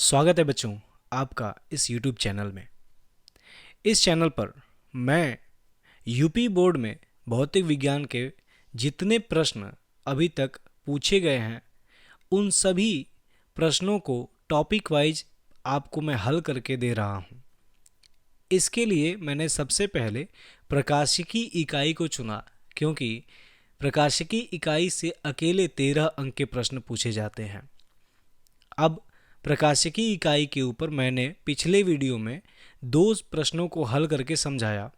स्वागत है बच्चों आपका इस YouTube चैनल में। इस चैनल पर मैं यूपी बोर्ड में भौतिक विज्ञान के जितने प्रश्न अभी तक पूछे गए हैं उन सभी प्रश्नों को टॉपिक वाइज आपको मैं हल करके दे रहा हूँ। इसके लिए मैंने सबसे पहले प्रकाशिकी इकाई को चुना, क्योंकि प्रकाशिकी इकाई से अकेले 13 अंक के प्रश्न पूछे जाते हैं। अब प्रकाशिकी इकाई के ऊपर मैंने पिछले वीडियो में 2 प्रश्नों को हल करके समझाया।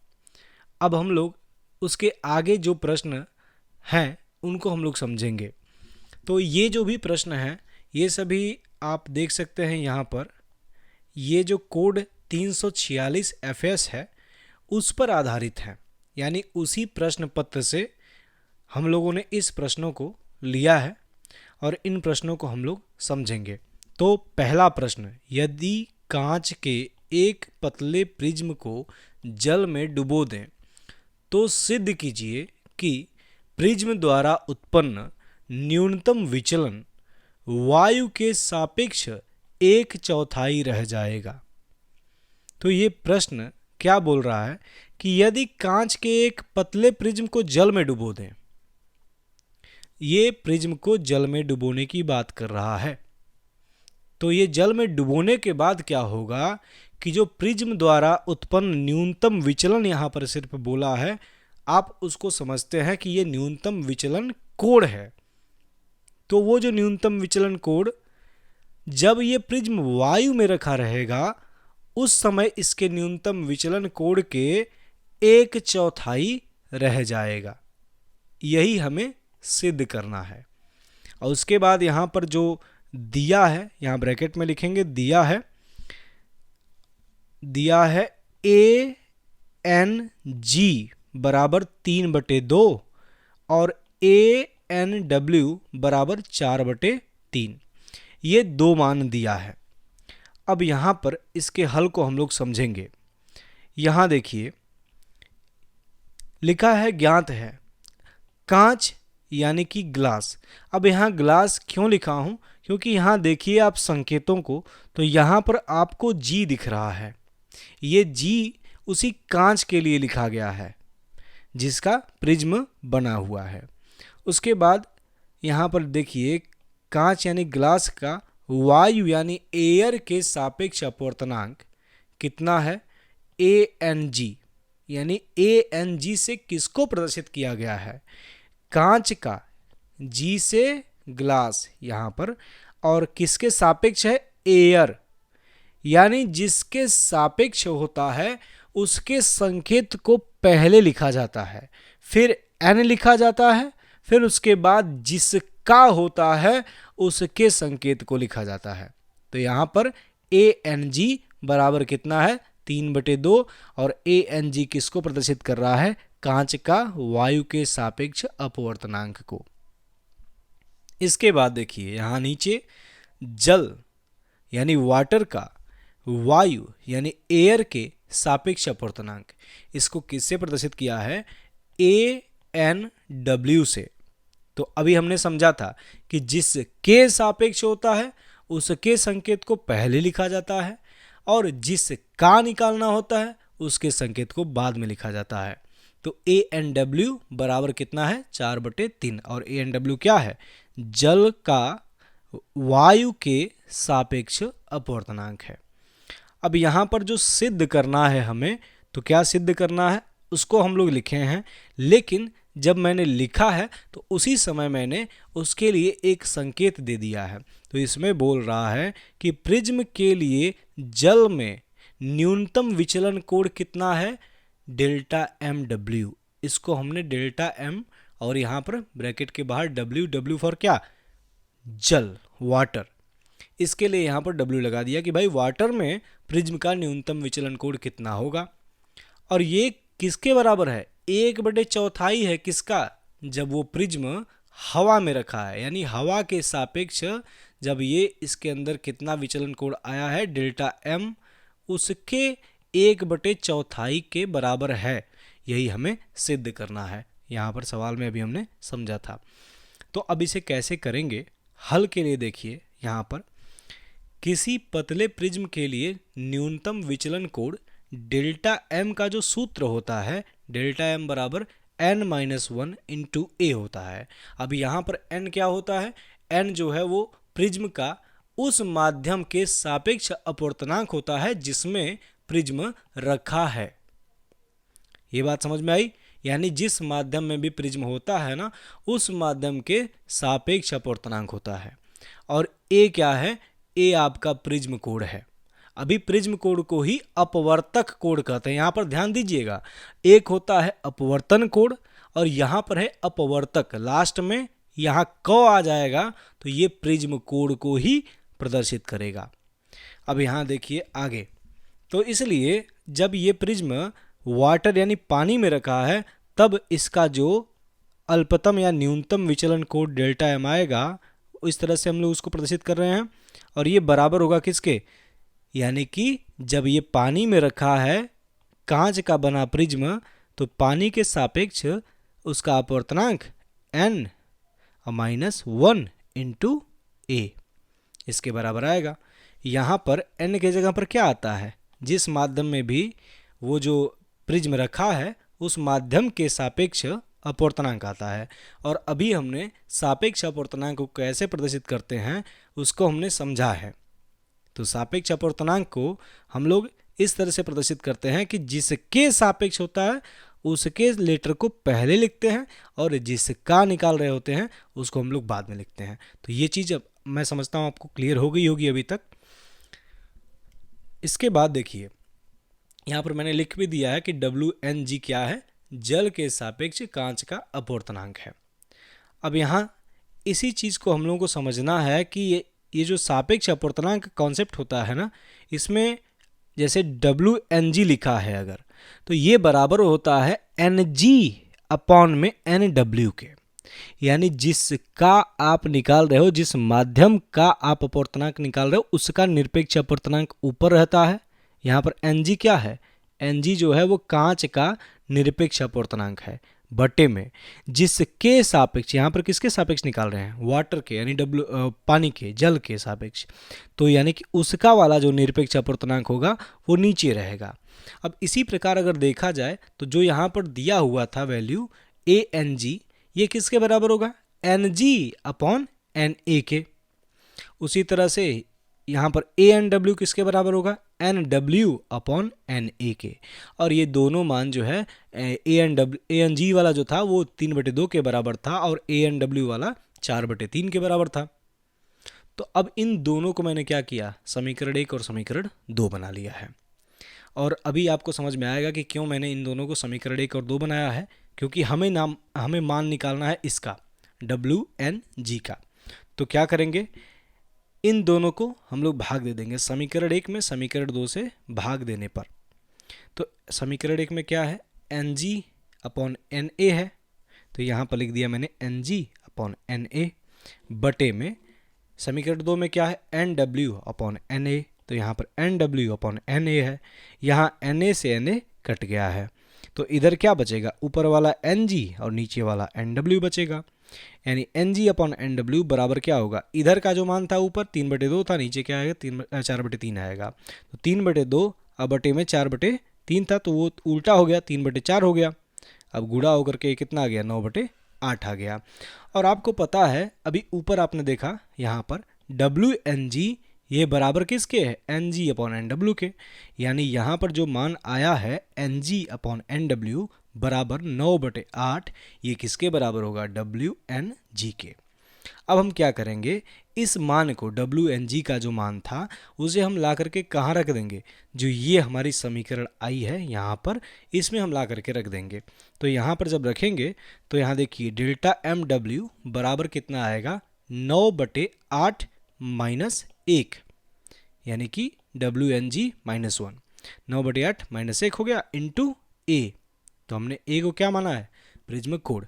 अब हम लोग उसके आगे जो प्रश्न हैं उनको हम लोग समझेंगे। तो ये जो भी प्रश्न हैं ये सभी आप देख सकते हैं यहाँ पर। ये जो कोड 346 FS है उस पर आधारित है, यानी उसी प्रश्न पत्र से हम लोगों ने इस प्रश्नों को लिया है और इन प्रश्नों को हम लोग समझेंगे। तो पहला प्रश्न, यदि कांच के एक पतले प्रिज्म को जल में डुबो दें तो सिद्ध कीजिए कि प्रिज्म द्वारा उत्पन्न न्यूनतम विचलन वायु के सापेक्ष 1/4 रह जाएगा। तो ये प्रश्न क्या बोल रहा है कि यदि कांच के एक पतले प्रिज्म को जल में डुबो दें, ये प्रिज्म को जल में डुबोने की बात कर रहा है। तो ये जल में डुबोने के बाद क्या होगा कि जो प्रिज्म द्वारा उत्पन्न न्यूनतम विचलन यहाँ पर सिर्फ बोला है, आप उसको समझते हैं कि ये न्यूनतम विचलन कोण है। तो वो जो न्यूनतम विचलन कोण जब ये प्रिज्म वायु में रखा रहेगा उस समय इसके न्यूनतम विचलन कोण के 1/4 रह जाएगा। यही हमें सिद्ध करना है। और उसके बाद यहाँ पर जो दिया है, यहाँ ब्रैकेट में लिखेंगे दिया है ANG बराबर 3/2 और ANW बराबर 4/3। ये 2 मान दिया है। अब यहाँ पर इसके हल को हम लोग समझेंगे। यहाँ देखिए लिखा है ज्ञात है कांच यानी कि ग्लास। अब यहाँ ग्लास क्यों लिखा हूँ, क्योंकि यहाँ देखिए आप संकेतों को, तो यहाँ पर आपको G दिख रहा है। ये G उसी कांच के लिए लिखा गया है जिसका प्रिज्म बना हुआ है। उसके बाद यहाँ पर देखिए कांच यानी ग्लास का वायु यानी एयर के सापेक्ष अपवर्तनांक कितना है, ANG। यानी ANG से किसको प्रदर्शित किया गया है, कांच का, G से ग्लास यहाँ पर, और किसके सापेक्ष है, एयर। यानी जिसके सापेक्ष होता है उसके संकेत को पहले लिखा जाता है, फिर N लिखा जाता है, फिर उसके बाद जिसका होता है उसके संकेत को लिखा जाता है। तो यहाँ पर ANG बराबर कितना है, 3/2, और ANG किसको प्रदर्शित कर रहा है, कांच का वायु के सापेक्ष अपवर्तनांक को। इसके बाद देखिए यहाँ नीचे जल यानी वाटर का वायु यानी एयर के सापेक्ष अपवर्तनांक, इसको किससे प्रदर्शित किया है, ANW से। तो अभी हमने समझा था कि जिसके सापेक्ष होता है उसके संकेत को पहले लिखा जाता है और जिसका निकालना होता है उसके संकेत को बाद में लिखा जाता है। तो ANW बराबर कितना है, 4/3, और ANW क्या है, जल का वायु के सापेक्ष अपवर्तनांक है। अब यहाँ पर जो सिद्ध करना है हमें, तो क्या सिद्ध करना है उसको हम लोग लिखे हैं, लेकिन जब मैंने लिखा है तो उसी समय मैंने उसके लिए एक संकेत दे दिया है। तो इसमें बोल रहा है कि प्रिज्म के लिए जल में न्यूनतम विचलन कोण कितना है, ΔMW। इसको हमने ΔM और यहाँ पर ब्रैकेट के बाहर W फॉर क्या, जल, वाटर। इसके लिए यहाँ पर W लगा दिया कि भाई वाटर में प्रिज्म का न्यूनतम विचलन कोण कितना होगा। और ये किसके बराबर है, 1/4 है। किसका, जब वो प्रिज्म हवा में रखा है, यानी हवा के सापेक्ष जब ये इसके अंदर कितना विचलन कोण आया है, ΔM, उसके 1/4 के बराबर है। यही हमें सिद्ध करना है। यहाँ पर सवाल में अभी हमने समझा था। तो अब इसे कैसे करेंगे, हल के लिए देखिए यहाँ पर किसी पतले प्रिज्म के लिए न्यूनतम विचलन कोण डेल्टा एम का जो सूत्र होता है, डेल्टा एम बराबर n-1 इंटू ए होता है। अब यहाँ पर n क्या होता है? n जो है वो प्रिज्म का उस माध्यम के सापेक्ष अपवर्तनांक होता है जिसमें प्रिज्म रखा है। ये बात समझ में आई? यानी जिस माध्यम में भी प्रिज्म होता है ना, उस माध्यम के सापेक्ष अपवर्तनांक होता है। और ए क्या है? ए आपका प्रिज्म कोण है। अभी प्रिज्म कोण को ही अपवर्तक कोण कहते हैं। यहाँ पर ध्यान दीजिएगा, एक होता है अपवर्तन कोण और यहाँ पर है अपवर्तक। लास्ट में यहाँ क आ जाएगा तो ये प्रिज्म कोण को ही प्रदर्शित करेगा। अब यहाँ देखिए आगे, तो इसलिए जब ये प्रिज्म वाटर यानी पानी में रखा है तब इसका जो अल्पतम या न्यूनतम विचलन कोण डेल्टा एम आएगा, इस तरह से हम लोग उसको प्रदर्शित कर रहे हैं। और ये बराबर होगा किसके? यानी कि जब ये पानी में रखा है, कांच का बना प्रिज्म, तो पानी के सापेक्ष उसका अपवर्तनांक n-1 इंटू ए इसके बराबर आएगा। यहाँ पर n के जगह पर क्या आता है? जिस माध्यम में भी वो जो प्रिज्म रखा है उस माध्यम के सापेक्ष अपवर्तनांक आता है। और अभी हमने सापेक्ष अपवर्तनांक को कैसे प्रदर्शित करते हैं उसको हमने समझा है। तो सापेक्ष अपवर्तनांक को हम लोग इस तरह से प्रदर्शित करते हैं कि जिसके सापेक्ष होता है उसके लेटर को पहले लिखते हैं और जिसका निकाल रहे होते हैं उसको हम लोग बाद में लिखते हैं। तो ये चीज़ अब मैं समझता हूँ आपको क्लियर हो गई होगी अभी तक। इसके बाद देखिए, यहाँ पर मैंने लिख भी दिया है कि WNG क्या है? जल के सापेक्ष कांच का अपवर्तनांक है। अब यहाँ इसी चीज़ को हम लोगों को समझना है कि ये जो सापेक्ष अपवर्तनांक कॉन्सेप्ट होता है ना, इसमें जैसे WNG लिखा है अगर, तो ये बराबर होता है NG अपॉन में NW के। यानी जिसका आप निकाल रहे हो, जिस माध्यम का आप अपवर्तनांक निकाल रहे हो उसका निरपेक्ष अपवर्तनांक ऊपर रहता है। यहाँ पर NG क्या है? NG जो है वो कांच का निरपेक्ष अपवर्तनांक है, बटे में जिसके सापेक्ष, यहाँ पर किसके सापेक्ष निकाल रहे हैं? वाटर के, यानी पानी के, जल के सापेक्ष। तो यानी कि उसका वाला जो निरपेक्ष अपवर्तनांक होगा वो नीचे रहेगा। अब इसी प्रकार अगर देखा जाए तो जो यहाँ पर दिया हुआ था वैल्यू ANG, ये किसके बराबर होगा? NG अपॉन NA के। उसी तरह से यहाँ पर ANW किसके बराबर होगा? NW अपॉन NA के। और ये दोनों मान जो है ANG वाला जो था वो 3/2 के बराबर था और ANW वाला 4/3 के बराबर था। तो अब इन दोनों को मैंने क्या किया? समीकरण 1 और समीकरण 2 बना लिया है। और अभी आपको समझ में आएगा कि क्यों मैंने इन दोनों को समीकरण 1 और 2 बनाया है, क्योंकि हमें मान निकालना है इसका, WNG का। तो क्या करेंगे? इन दोनों को हम लोग भाग दे देंगे समीकरण 1 में समीकरण 2 से भाग देने पर। तो समीकरण 1 में क्या है? NG अपॉन NA है, तो यहाँ पर लिख दिया मैंने NG अपॉन NA, बटे में समीकरण 2 में क्या है? NW अपॉन NA, तो यहाँ पर NW अपॉन NA है। यहाँ NA से NA कट गया है, तो इधर क्या बचेगा? ऊपर वाला NG और नीचे वाला NW बचेगा। यानी NG अपॉन NW बराबर क्या होगा? इधर का जो मान था ऊपर 3/2 था, नीचे क्या आएगा? 4/3 आएगा। तो 3/2 अब बटे में 4/3 था, तो वो उल्टा हो गया, 3/4 हो गया। अब गुणा होकर के कितना आ गया? 9/8 आ गया। और आपको पता है अभी ऊपर आपने देखा यहाँ पर WNG ये बराबर किसके है? NG अपॉन NW के। यानी यहाँ पर जो मान आया है NG अपॉन NW बराबर 9/8, ये किसके बराबर होगा? WNG के। अब हम क्या करेंगे? इस मान को, WNG का जो मान था उसे हम ला करके कहाँ रख देंगे? जो ये हमारी समीकरण आई है यहाँ पर, इसमें हम ला करके रख देंगे। तो यहाँ पर जब रखेंगे तो यहाँ देखिए डेल्टा MW बराबर कितना आएगा? 9/8 माइनस 1, यानी कि WNG माइनस 1, 9/8 माइनस 1 हो गया इंटू A। तो हमने A को क्या माना है? प्रिज्म कोण।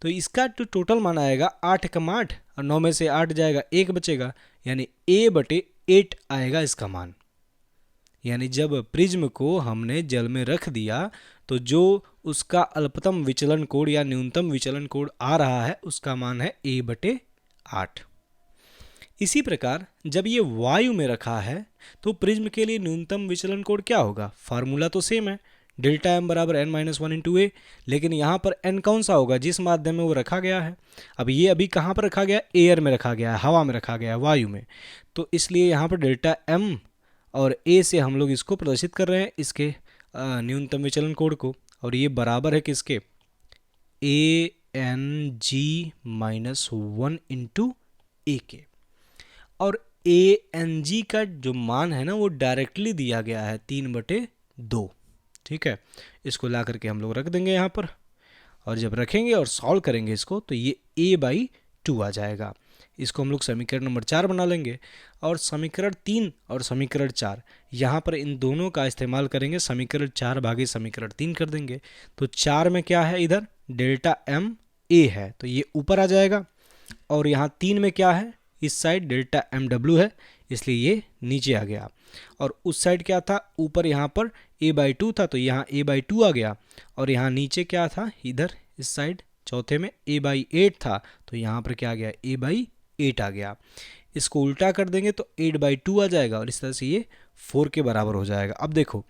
तो इसका जो टोटल माना आएगा 8/8 और 9 में से 8 जाएगा, 1 बचेगा, यानी A/8 आएगा इसका मान। यानी जब प्रिज्म को हमने जल में रख दिया तो जो उसका अल्पतम विचलन कोण या न्यूनतम विचलन कोण आ रहा है उसका मान है A/8। इसी प्रकार जब ये वायु में रखा है तो प्रिज्म के लिए न्यूनतम विचलन कोण क्या होगा? फार्मूला तो सेम है, डेल्टा एम बराबर एन माइनस वन इंटू ए, लेकिन यहाँ पर एन कौन सा होगा? जिस माध्यम में वो रखा गया है। अब ये अभी कहाँ पर रखा गया? एयर में रखा गया है, हवा में रखा गया है, वायु में। तो इसलिए यहाँ पर डेल्टा एम और ए से हम लोग इसको प्रदर्शित कर रहे हैं, इसके न्यूनतम विचलन कोण को। और ये बराबर है किसके? A N G minus one into A K. और ए एन जी का जो मान है ना वो डायरेक्टली दिया गया है 3/2। ठीक है, इसको ला करके हम लोग रख देंगे यहाँ पर, और जब रखेंगे और सॉल्व करेंगे इसको तो ये a/2 आ जाएगा। इसको हम लोग समीकरण नंबर 4 बना लेंगे। और समीकरण 3 और समीकरण 4 यहाँ पर इन दोनों का इस्तेमाल करेंगे, समीकरण 4 भागे समीकरण 3 कर देंगे। तो 4 में क्या है? इधर डेल्टा एम ए है तो ये ऊपर आ जाएगा, और यहाँ 3 में क्या है? इस साइड डेल्टा एम डब्ल्यू है, इसलिए ये नीचे आ गया। और उस साइड क्या था? ऊपर यहाँ पर a/2 था तो यहाँ a/2 आ गया, और यहाँ नीचे क्या था? इधर इस साइड चौथे में a/8 था तो यहाँ पर क्या आ गया? a/8 आ गया। इसको उल्टा कर देंगे तो 8/2 आ जाएगा, और इस तरह से ये 4 के बराबर हो जाएगा। अब देखो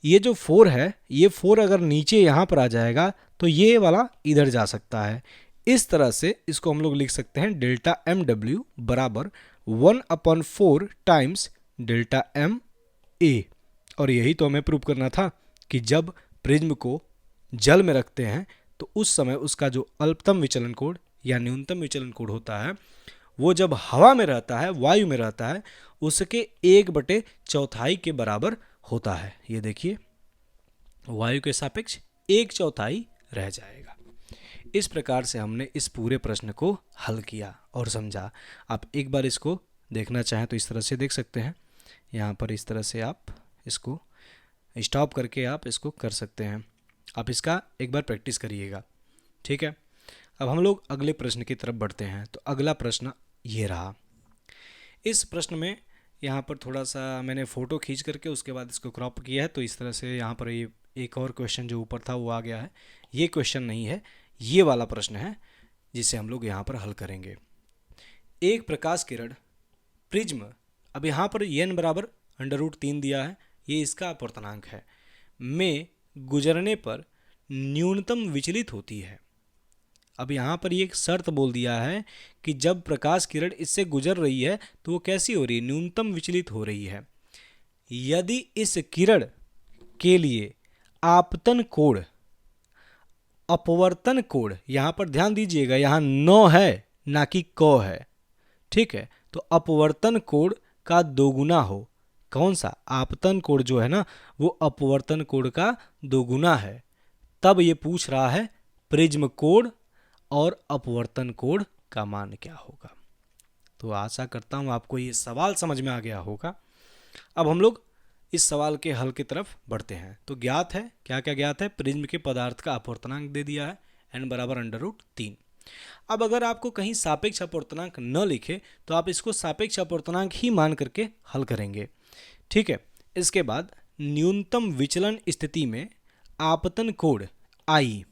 ये जो 4 है, ये 4 अगर नीचे यहाँ पर आ जाएगा तो ये वाला इधर जा सकता है। इस तरह से इसको हम लोग लिख सकते हैं डेल्टा एम डब्ल्यू बराबर 1/4 टाइम्स डेल्टा एम ए। और यही तो हमें प्रूव करना था कि जब प्रिज्म को जल में रखते हैं तो उस समय उसका जो अल्पतम विचलन कोण या न्यूनतम विचलन कोण होता है वो जब हवा में रहता है, वायु में रहता है, उसके 1/4 के बराबर होता है। ये देखिए वायु के सापेक्ष 1/4 रह जाएगा। इस प्रकार से हमने इस पूरे प्रश्न को हल किया और समझा। आप एक बार इसको देखना चाहें तो इस तरह से देख सकते हैं, यहाँ पर इस तरह से आप इसको स्टॉप करके आप इसको कर सकते हैं। आप इसका एक बार प्रैक्टिस करिएगा, ठीक है। अब हम लोग अगले प्रश्न की तरफ बढ़ते हैं। तो अगला प्रश्न ये रहा। इस प्रश्न में यहाँ पर थोड़ा सा मैंने फ़ोटो खींच करके उसके बाद इसको क्रॉप किया है, तो इस तरह से यहाँ पर ये एक और क्वेश्चन जो ऊपर था वो आ गया है। ये क्वेश्चन नहीं है, ये वाला प्रश्न है जिसे हम लोग यहाँ पर हल करेंगे। एक प्रकाश किरण प्रिज्म, अब यहाँ पर n बराबर √3 दिया है, ये इसका अपवर्तनांक है, में गुजरने पर न्यूनतम विचलित होती है। अब यहाँ पर ये एक शर्त बोल दिया है कि जब प्रकाश किरण इससे गुजर रही है तो वो कैसी हो रही है? न्यूनतम विचलित हो रही है। यदि इस किरण के लिए आपतन कोण, अपवर्तन कोण, यहाँ पर ध्यान दीजिएगा, यहाँ 9 है ना कि क है, ठीक है। तो अपवर्तन कोण का दोगुना हो, कौन सा? आपतन कोण जो है ना वो अपवर्तन कोण का दोगुना है, तब ये पूछ रहा है प्रिज्म कोण और अपवर्तन कोण का मान क्या होगा। तो आशा करता हूँ आपको ये सवाल समझ में आ गया होगा। अब हम लोग इस सवाल के हल की तरफ बढ़ते हैं। तो ज्ञात है, क्या क्या ज्ञात है? प्रिज्म के पदार्थ का अपवर्तनांक दे दिया है n बराबर √3। अब अगर आपको कहीं सापेक्ष अपवर्तनांक न लिखे तो आप इसको सापेक्ष अपवर्तनांक ही मान करके हल करेंगे, ठीक है। इसके बाद न्यूनतम विचलन स्थिति में आपतन कोण I,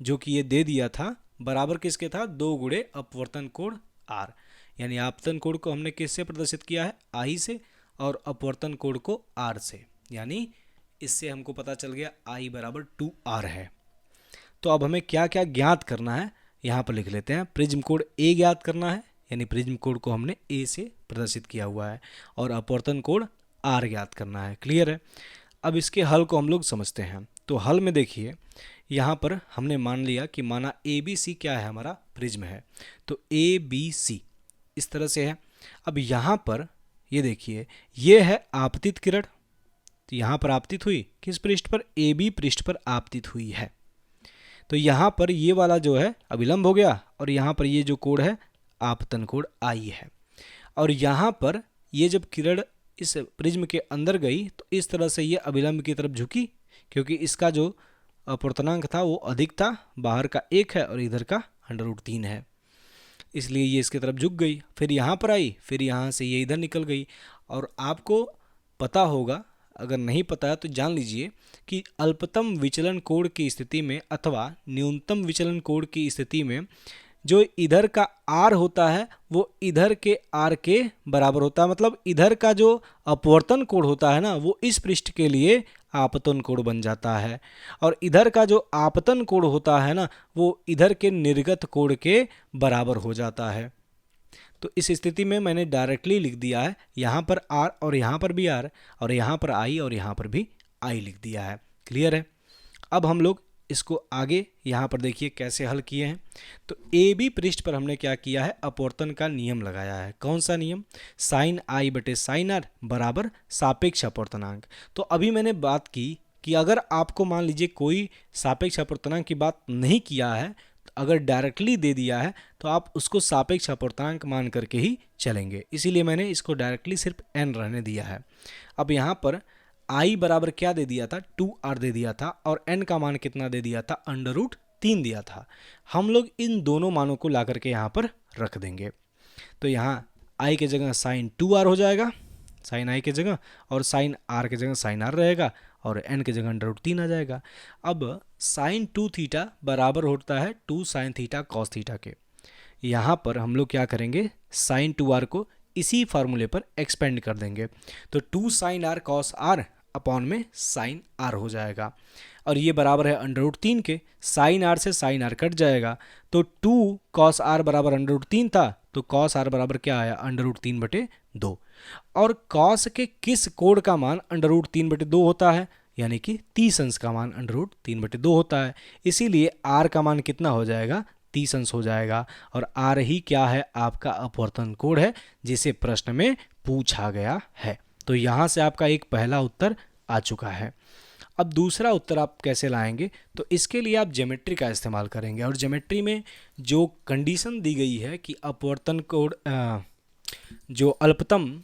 जो कि ये दे दिया था, बराबर किसके था? 2 गुणे अपवर्तन कोण R। यानी आपतन कोण को हमने किससे प्रदर्शित किया है? I से, और अपवर्तन कोण को R से। यानी इससे हमको पता चल गया I बराबर 2R है। तो अब हमें क्या क्या ज्ञात करना है यहाँ पर लिख लेते हैं। प्रिज्म कोण A ज्ञात करना है, यानी प्रिज्म कोण को हमने A से प्रदर्शित किया हुआ है, और अपवर्तन कोण R ज्ञात करना है। क्लियर है। अब इसके हल को हम लोग समझते हैं। तो हल में देखिए यहाँ पर हमने मान लिया कि माना ABC क्या है? हमारा प्रिज्म है, तो ABC इस तरह से है। अब यहाँ पर ये देखिए ये है आपतित किरण, तो यहाँ पर आपतित हुई किस पृष्ठ पर? AB पृष्ठ पर आपतित हुई है। तो यहाँ पर ये वाला जो है अभिलंब हो गया, और यहाँ पर ये जो कोण है आपतन कोण I है। और यहाँ पर ये जब किरण इस प्रिज्म के अंदर गई तो इस तरह से ये अभिलंब की तरफ झुकी, क्योंकि इसका जो अपवर्तनांक था वो अधिक था, बाहर का 1 है और इधर का √3 है, इसलिए ये इसकी तरफ झुक गई। फिर यहाँ पर आई, फिर यहाँ से ये इधर निकल गई। और आपको पता होगा, अगर नहीं पता है तो जान लीजिए कि अल्पतम विचलन कोण की स्थिति में अथवा न्यूनतम विचलन कोण की स्थिति में जो इधर का आर होता है वो इधर के आर के बराबर होता है, मतलब इधर का जो अपवर्तन कोण होता है ना वो इस पृष्ठ के लिए आपतन कोण बन जाता है, और इधर का जो आपतन कोण होता है ना वो इधर के निर्गत कोण के बराबर हो जाता है। तो इस स्थिति में मैंने डायरेक्टली लिख दिया है, यहाँ पर आर और यहाँ पर भी आर, और यहाँ पर आई और यहाँ पर भी आई लिख दिया है। क्लियर है। अब हम लोग इसको आगे यहाँ पर देखिए कैसे हल किए हैं। तो ए बी पृष्ठ पर हमने क्या किया है, अपवर्तन का नियम लगाया है। कौन सा नियम, साइन आई बटे साइन आर बराबर सापेक्ष अपवर्तनांक। तो अभी मैंने बात की कि अगर आपको मान लीजिए कोई सापेक्ष अपवर्तनांक की बात नहीं किया है, अगर डायरेक्टली दे दिया है तो आप उसको सापेक्ष अपवर्तनांक मान करके ही चलेंगे, इसीलिए मैंने इसको डायरेक्टली सिर्फ n रहने दिया है। अब यहाँ पर i बराबर क्या दे दिया था, 2r दे दिया था, और n का मान कितना दे दिया था, √3 दिया था। हम लोग इन दोनों मानों को ला करके यहाँ पर रख देंगे। तो यहाँ i के जगह साइन 2r हो जाएगा, साइन i के जगह, और साइन r के जगह साइन r रहेगा, और n के जगह √3 आ जाएगा। अब साइन 2 थीटा बराबर होता है 2 साइन थीटा कॉस थीटा के। यहाँ पर हम लोग क्या करेंगे, साइन 2r को इसी फार्मूले पर एक्सपेंड कर देंगे, तो 2 sine r cos r upon में साइन r हो जाएगा, और ये बराबर है √3 के। साइन r से साइन r कट जाएगा, तो 2 कॉस r बराबर √3 था, तो कॉस r बराबर क्या आया, √3/2। और कॉस के किस कोण का मान √3/2 होता है, यानी कि 30 अंश का मान √3/2 होता है, इसीलिए r का मान कितना हो जाएगा, 30 अंश हो जाएगा। और r ही क्या है, आपका अपवर्तन कोण है जिसे प्रश्न में पूछा गया है। तो यहाँ से आपका एक पहला उत्तर आ चुका है। अब दूसरा उत्तर आप कैसे लाएंगे, तो इसके लिए आप ज्योमेट्री का इस्तेमाल करेंगे, और ज्योमेट्री में जो कंडीशन दी गई है कि अपवर्तन कोण जो अल्पतम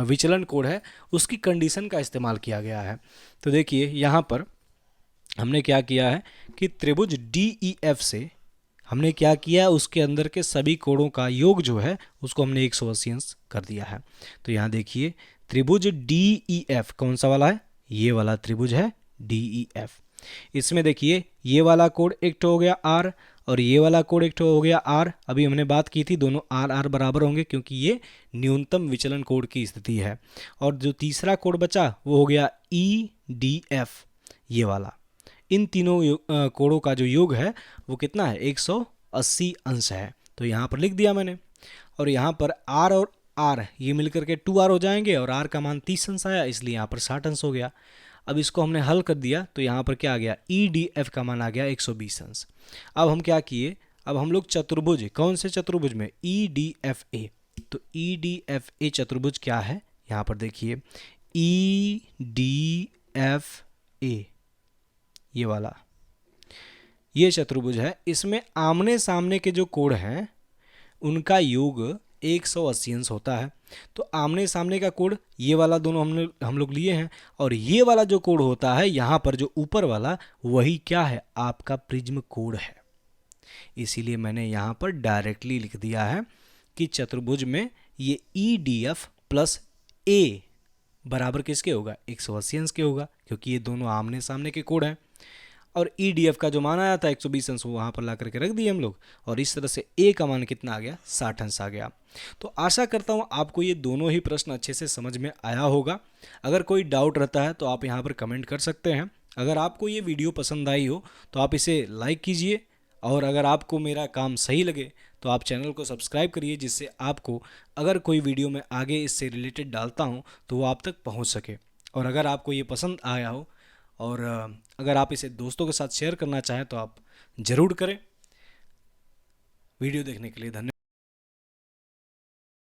विचलन कोण है उसकी कंडीशन का इस्तेमाल किया गया है। तो देखिए यहाँ पर हमने क्या किया है कि त्रिभुज DEF से हमने क्या किया, उसके अंदर के सभी कोणों का योग जो है उसको हमने 180 अंश कर दिया है। तो यहाँ देखिए त्रिभुज DEF कौन सा वाला है, ये वाला त्रिभुज है DEF। इसमें देखिए ये वाला कोण एक तो हो गया R, और ये वाला कोण एक तो हो गया R। अभी हमने बात की थी दोनों R बराबर होंगे क्योंकि ये न्यूनतम विचलन कोण की स्थिति है। और जो तीसरा कोण बचा वो हो गया EDF, ये वाला। इन तीनों कोणों का जो योग है वो कितना है, 180 अंश है। तो यहाँ पर लिख दिया मैंने, और यहाँ पर R और R ये मिलकर के 2R हो जाएंगे, और R का मान 30 अंश आया, इसलिए यहाँ पर 60 अंश हो गया। अब इसको हमने हल कर दिया तो यहाँ पर क्या आ गया, EDF का मान आ गया 120 अंश। अब हम क्या किए, अब हम लोग चतुर्भुज, कौन से चतुर्भुज में, EDFA। तो EDFA चतुर्भुज क्या है, यहाँ पर देखिए EDFA ये वाला, ये चतुर्भुज है। इसमें आमने सामने के जो कोण हैं उनका योग 180 अंश होता है। तो आमने सामने का कोण ये वाला दोनों हम लोग लिए हैं, और ये वाला जो कोण होता है यहाँ पर जो ऊपर वाला, वही क्या है, आपका प्रिज्म कोण है। इसीलिए मैंने यहाँ पर डायरेक्टली लिख दिया है कि चतुर्भुज में ये EDF प्लस A बराबर किसके होगा, 180 अंश के होगा, क्योंकि ये दोनों आमने सामने के कोण हैं। और EDF का जो मान आया था 120 अंश, वो वहाँ पर ला करके रख दिए हम लोग, और इस तरह से A का मान कितना आ गया, 60 अंश आ गया। तो आशा करता हूँ आपको ये दोनों ही प्रश्न अच्छे से समझ में आया होगा। अगर कोई डाउट रहता है तो आप यहाँ पर कमेंट कर सकते हैं। अगर आपको ये वीडियो पसंद आई हो तो आप इसे लाइक कीजिए, और अगर आपको मेरा काम सही लगे तो आप चैनल को सब्सक्राइब करिए, जिससे आपको अगर कोई वीडियो मैं आगे इससे रिलेटेड डालता हूँ तो वो आप तक पहुँच सके। और अगर आपको ये पसंद आया हो और अगर आप इसे दोस्तों के साथ शेयर करना चाहें तो आप ज़रूर करें। वीडियो देखने के लिए धन्यवाद।